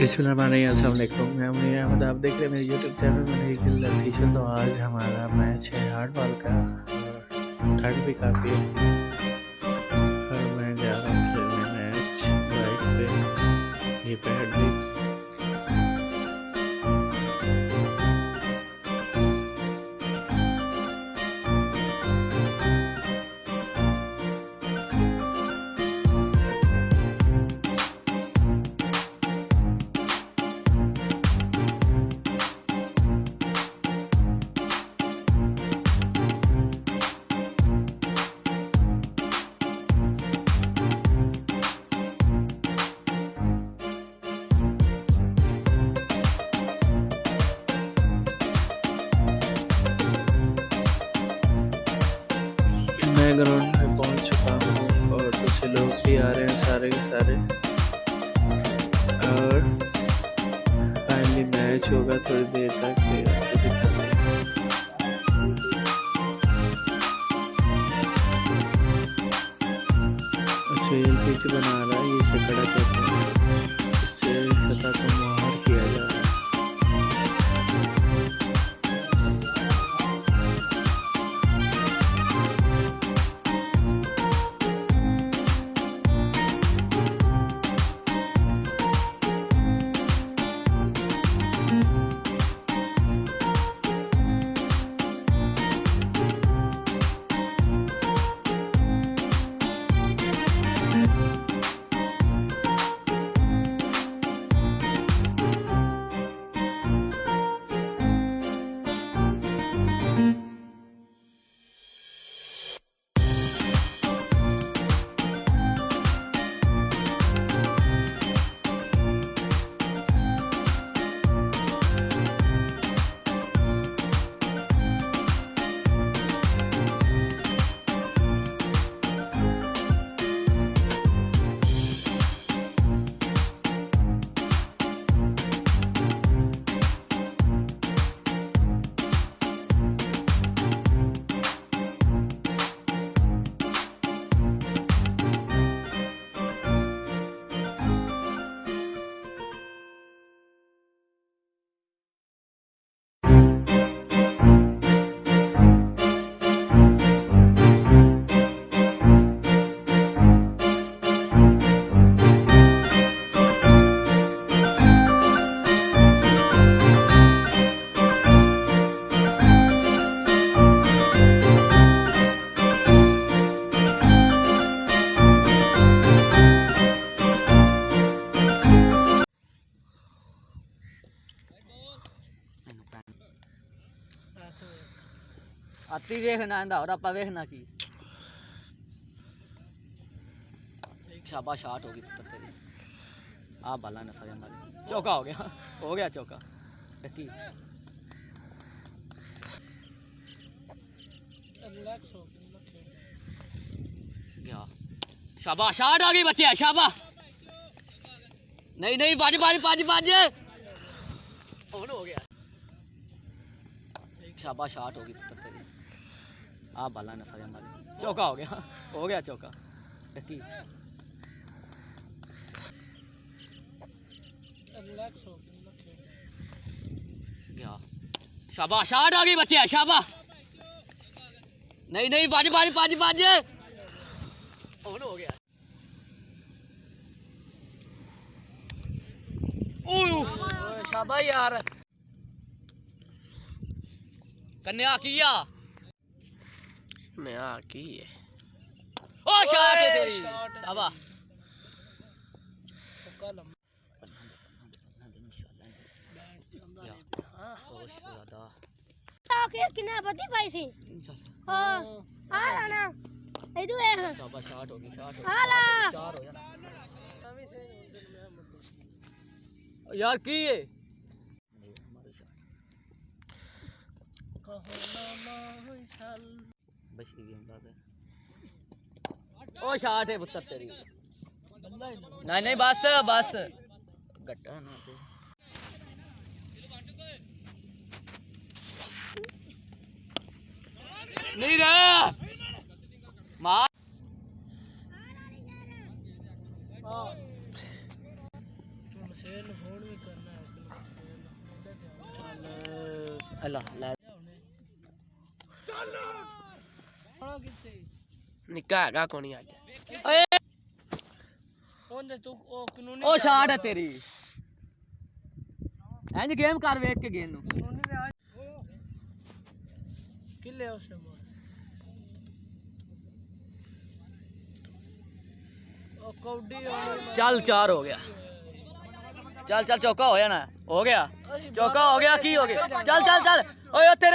अस्सलाम वालेकुम, मैं मुनीर अहमद। आप देख रहे हैं मेरे YouTube channel Munir Gill official. तो आज हमारा मैच है हार्ड बॉल का और ठंड भी काफ़ी है और मैं जा रहा हूँ खेलने मैच बाइक पे। ये पैड भी मैं ग्राउंड में पहुंच चुका हूँ और कुछ लोग भी आ रहे हैं सारे के सारे। और फाइनली मैच होगा थोड़ी देर तक, फिर आपको दिखाते हैं। खेल पिच बना रहा है, ये से कड़ा करते हैं, इससे सतह को मुहर किया जा रहा है। आती देखना आंदा और आपा देखना की शाबाश शॉट होगी पुत्र तेरी। आप बाला ना सारे हमारे चौका हो गया चौका की रिलैक्स हो गया। शाबाश शॉट आ गई बच्चे, शाबाश। नहीं बाज हो गया। शाबाश शॉट होगी पुत्र तेरी। आप बाला ना सारे हमारे चौका हो गया चौका की रिलैक्स हो गया। शाबाश शॉट आ गई बच्चे, शाबाश। नहीं बाज हो गया। ओह शाबाश यार। कन्या किया नया की है। ओ शॉट है तेरी बाबा। ताके किने बती पैसे हां आ ना इधर देख। शाबाश शॉट हो गई, हाला चार हो जाना यार की है हमारे शॉट बच की गेम बात है। ओ शॉट है पुत्र तेरी। नहीं बस गट्टा ना ते नहीं रे मार। अल्लाह ले निक्का हैगा कोनी अज ओए ओंदे तू ओ कानूनी ओ शाट है तेरी इंज गेम कर वेख के गेम नु किले उसे मार ओ कौडी होनी चल 4 हो गया चल चल चौका हो जाना हो गया चौका हो गया की हो गया चल चल चल ओए तेरे